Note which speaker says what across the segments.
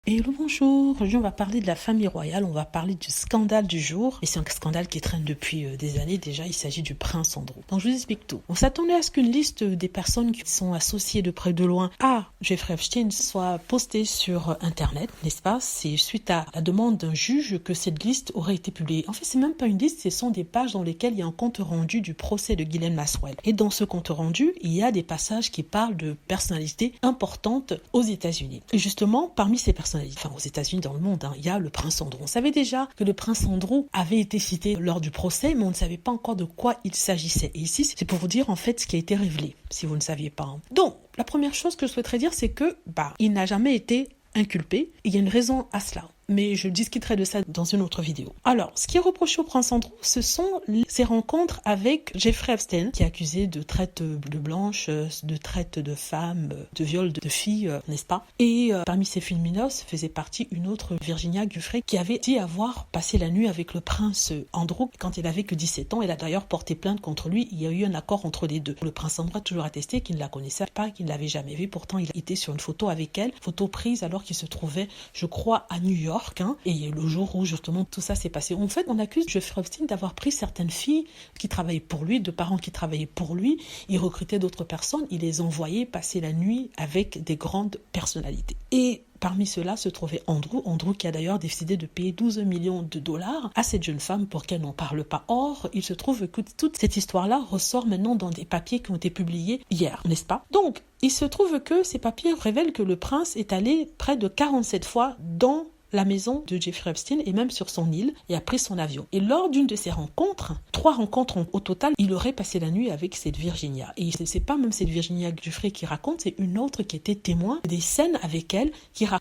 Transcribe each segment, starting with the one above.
Speaker 1: Et bonjour, aujourd'hui on va parler de la famille royale, on va parler du scandale du jour. Et c'est un scandale qui traîne depuis des années déjà, il s'agit du prince Andrew. Donc je vous explique tout. On s'attendait à ce qu'une liste des personnes qui sont associées de près ou de loin à Jeffrey Epstein soit postée sur internet, n'est-ce pas? C'est suite à la demande d'un juge que cette liste aurait été publiée. En fait, c'est même pas une liste, ce sont des pages dans lesquelles il y a un compte rendu du procès de Ghislaine Maxwell. Et dans ce compte rendu, il y a des passages qui parlent de personnalités importantes aux États-Unis. Et justement, parmi ces personnalités, enfin aux États-Unis, dans le monde, il y a le prince Andrew. On savait déjà que le prince Andrew avait été cité lors du procès, mais on ne savait pas encore de quoi il s'agissait. Et ici, c'est pour vous dire en fait ce qui a été révélé, si vous ne saviez pas. Donc, la première chose que je souhaiterais dire, c'est que il n'a jamais été inculpé. Et il y a une raison à cela. Mais je discuterai de ça dans une autre vidéo. Alors, ce qui est reproché au prince Andrew, ce sont ses rencontres avec Jeffrey Epstein, qui est accusé de traite de blanches, de traite de femmes, de viol de filles, n'est-ce pas? Et parmi ces fulminos faisait partie une autre, Virginia Giuffre, qui avait dit avoir passé la nuit avec le prince Andrew quand il avait que 17 ans. Elle a d'ailleurs porté plainte contre lui. Il y a eu un accord entre les deux. Le prince Andrew a toujours attesté qu'il ne la connaissait pas, qu'il ne l'avait jamais vue. Pourtant, il était sur une photo avec elle, photo prise alors qu'il se trouvait, je crois, à New York. Et le jour où justement tout ça s'est passé. En fait, on accuse Jeffrey Epstein d'avoir pris certaines filles qui travaillaient pour lui, de parents qui travaillaient pour lui. Il recrutait d'autres personnes, il les envoyait passer la nuit avec des grandes personnalités. Et parmi ceux-là se trouvait Andrew qui a d'ailleurs décidé de payer 12 millions de dollars à cette jeune femme pour qu'elle n'en parle pas. Or, il se trouve que toute cette histoire-là ressort maintenant dans des papiers qui ont été publiés hier, n'est-ce pas? Donc, il se trouve que ces papiers révèlent que le prince est allé près de 47 fois dans la maison de Jeffrey Epstein et même sur son île et a pris son avion. Et lors d'une de ces rencontres, 3 rencontres au total, il aurait passé la nuit avec cette Virginia. Et c'est pas même cette Virginia Giuffre qui raconte, c'est une autre qui était témoin des scènes avec elle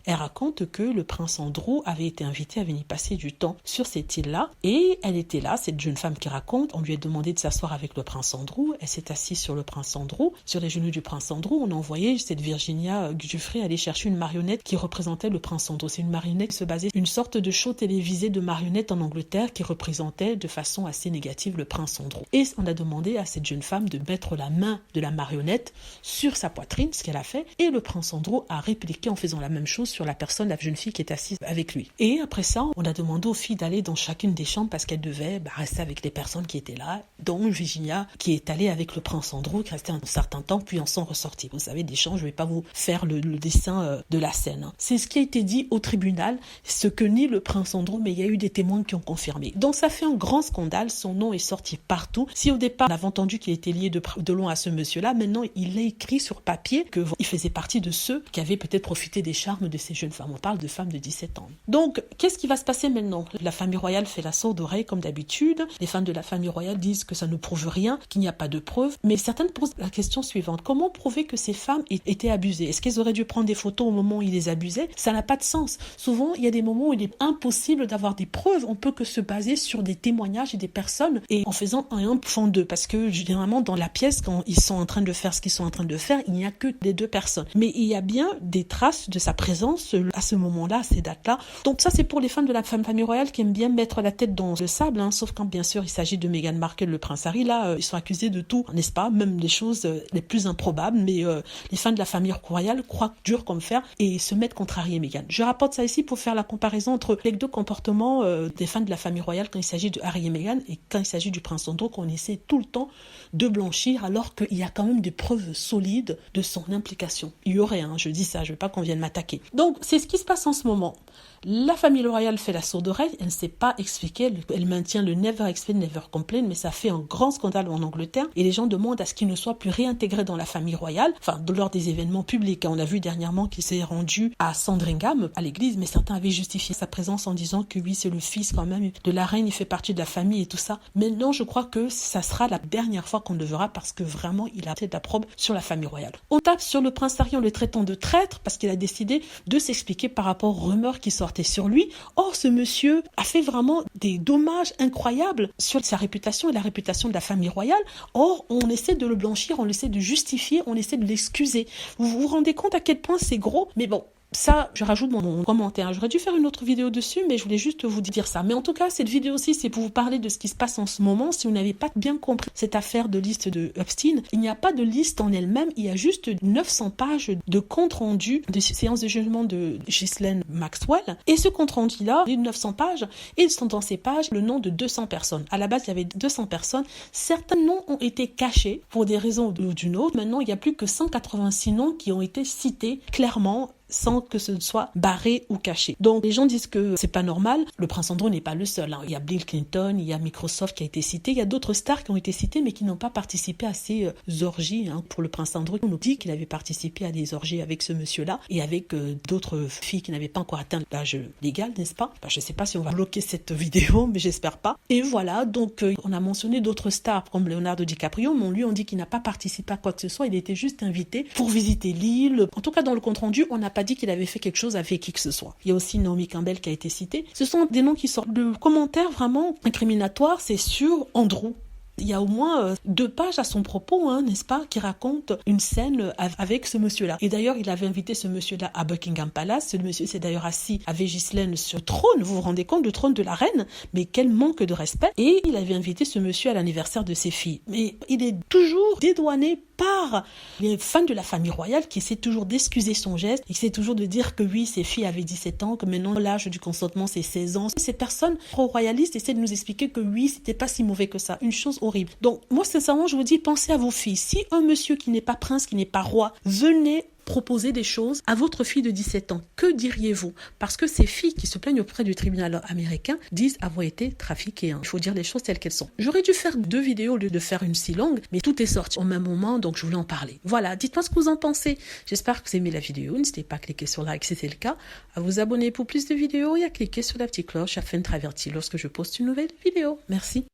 Speaker 1: elle raconte que le prince Andrew avait été invité à venir passer du temps sur cette île-là et elle était là, cette jeune femme qui raconte, on lui a demandé de s'asseoir avec le prince Andrew, elle s'est assise sur le prince Andrew, sur les genoux du prince Andrew, on a envoyé cette Virginia Giuffre aller chercher une marionnette qui représentait le prince Andrew. C'est une marionnette qui se basait une sorte de show télévisé de marionnettes en Angleterre qui représentait de façon assez négative le prince Andrew. Et on a demandé à cette jeune femme de mettre la main de la marionnette sur sa poitrine, ce qu'elle a fait, et le prince Andrew a répliqué en faisant la même chose sur la personne, la jeune fille qui est assise avec lui. Et après ça, on a demandé aux filles d'aller dans chacune des chambres parce qu'elles devaient rester avec les personnes qui étaient là, dont Virginia qui est allée avec le prince Andrew, qui restait un certain temps, puis en sont ressortis. Vous savez, des chambres, je ne vais pas vous faire le dessin de la scène. C'est ce qui a été dit au tribunal, ce que nie le prince Andrew, mais il y a eu des témoins qui ont confirmé. Donc ça fait un grand scandale, son nom est sorti partout. Si au départ, on avait entendu qu'il était lié de loin à ce monsieur-là, maintenant il a écrit sur papier qu'il faisait partie de ceux qui avaient peut-être profité des charmes de ces jeunes femmes. On parle de femmes de 17 ans. Donc, qu'est-ce qui va se passer maintenant? La famille royale fait la sourde oreille comme d'habitude. Les femmes de la famille royale disent que ça ne prouve rien, qu'il n'y a pas de preuves. Mais certaines posent la question suivante. Comment prouver que ces femmes étaient abusées? Est-ce qu'elles auraient dû prendre des photos au moment où ils les abusaient? Ça n'a pas de sens. Souvent, il y a des moments où il est impossible d'avoir des preuves. On peut que se baser sur des témoignages et des personnes et en faisant un font deux. Parce que généralement, dans la pièce, quand ils sont en train de faire ce qu'ils sont en train de faire, il n'y a que les 2 personnes. Mais il y a bien des traces de sa présence à ce moment-là, à ces dates-là. Donc ça, c'est pour les fans de la famille royale qui aiment bien mettre la tête dans le sable, sauf quand, bien sûr, il s'agit de Meghan Markle, le prince Harry. Là, ils sont accusés de tout, n'est-ce pas? Même des choses les plus improbables. Mais les fans de la famille royale croient dur comme fer et se mettent contre Harry et Meghan. Je rapporte ça ici pour faire la comparaison entre les 2 comportements des fans de la famille royale quand il s'agit de Harry et Meghan et quand il s'agit du prince Andrew, qu'on essaie tout le temps de blanchir alors qu'il y a quand même des preuves solides de son implication. Il y aurait, je dis ça, je veux pas qu'on vienne m'attaquer. Donc, c'est ce qui se passe en ce moment. La famille royale fait la sourde oreille, elle ne sait pas expliquer, elle maintient le never explain, never complain, mais ça fait un grand scandale en Angleterre et les gens demandent à ce qu'il ne soit plus réintégré dans la famille royale, lors des événements publics. On a vu dernièrement qu'il s'est rendu à Sandringham, à l'église, mais certains avaient justifié sa présence en disant que oui, c'est le fils quand même de la reine, il fait partie de la famille et tout ça. Maintenant, je crois que ça sera la dernière fois qu'on le verra parce que vraiment, il a fait de la probe sur la famille royale. On tape sur le prince Harry en le traitant de traître parce qu'il a décidé de s'expliquer par rapport aux rumeurs qui sortaient sur lui. Or, ce monsieur a fait vraiment des dommages incroyables sur sa réputation et la réputation de la famille royale. Or, on essaie de le blanchir, on essaie de justifier, on essaie de l'excuser. Vous vous rendez compte à quel point c'est gros? Mais bon, Ça, je rajoute mon commentaire. J'aurais dû faire une autre vidéo dessus, mais je voulais juste vous dire ça. Mais en tout cas, cette vidéo aussi, c'est pour vous parler de ce qui se passe en ce moment. Si vous n'avez pas bien compris cette affaire de liste de Epstein, il n'y a pas de liste en elle-même. Il y a juste 900 pages de compte rendu de séance de jugement de Ghislaine Maxwell. Et ce compte rendu-là, les 900 pages, ils sont dans ces pages le nom de 200 personnes. À la base, il y avait 200 personnes. Certains noms ont été cachés pour des raisons ou d'une autre. Maintenant, il n'y a plus que 186 noms qui ont été cités clairement, sans que ce soit barré ou caché. Donc les gens disent que c'est pas normal. Le prince Andrew n'est pas le seul, hein. Il y a Bill Clinton, il y a Microsoft qui a été cité, il y a d'autres stars qui ont été citées mais qui n'ont pas participé à ces orgies, hein. Pour le prince Andrew, on nous dit qu'il avait participé à des orgies avec ce monsieur-là et avec d'autres filles qui n'avaient pas encore atteint l'âge légal, n'est-ce pas? Je sais pas si on va bloquer cette vidéo, mais j'espère pas. Et voilà, donc on a mentionné d'autres stars comme Leonardo DiCaprio, mais lui on dit qu'il n'a pas participé à quoi que ce soit, il était juste invité pour visiter l'île. En tout cas dans le compte rendu, on n'a pas dit qu'il avait fait quelque chose avec qui que ce soit. Il y a aussi Naomi Campbell qui a été citée. Ce sont des noms qui sortent. Le commentaire vraiment incriminatoire, c'est sur Andrew. Il y a au moins 2 pages à son propos, hein, n'est-ce pas, qui raconte une scène avec ce monsieur-là. Et d'ailleurs, il avait invité ce monsieur-là à Buckingham Palace. Ce monsieur s'est d'ailleurs assis avec Ghislaine sur le trône. Vous vous rendez compte, le trône de la reine? Mais quel manque de respect. Et il avait invité ce monsieur à l'anniversaire de ses filles. Mais il est toujours dédouané par les fans de la famille royale qui essaient toujours d'excuser son geste, qui essaient toujours de dire que oui, ses filles avaient 17 ans, que maintenant l'âge du consentement c'est 16 ans. Ces personnes pro-royalistes essaient de nous expliquer que oui, c'était pas si mauvais que ça. Une chose horrible. Donc moi sincèrement je vous dis, pensez à vos filles. Si un monsieur qui n'est pas prince, qui n'est pas roi, venait proposer des choses à votre fille de 17 ans, que diriez-vous? Parce que ces filles qui se plaignent auprès du tribunal américain disent avoir été trafiquées, hein. Il faut dire les choses telles qu'elles sont. J'aurais dû faire 2 vidéos au lieu de faire une si longue, mais tout est sorti au même moment, donc je voulais en parler. Voilà, dites-moi ce que vous en pensez. J'espère que vous aimez la vidéo. N'hésitez pas à cliquer sur like si c'est le cas, à vous abonner pour plus de vidéos et à cliquer sur la petite cloche afin d'être averti lorsque je poste une nouvelle vidéo. Merci.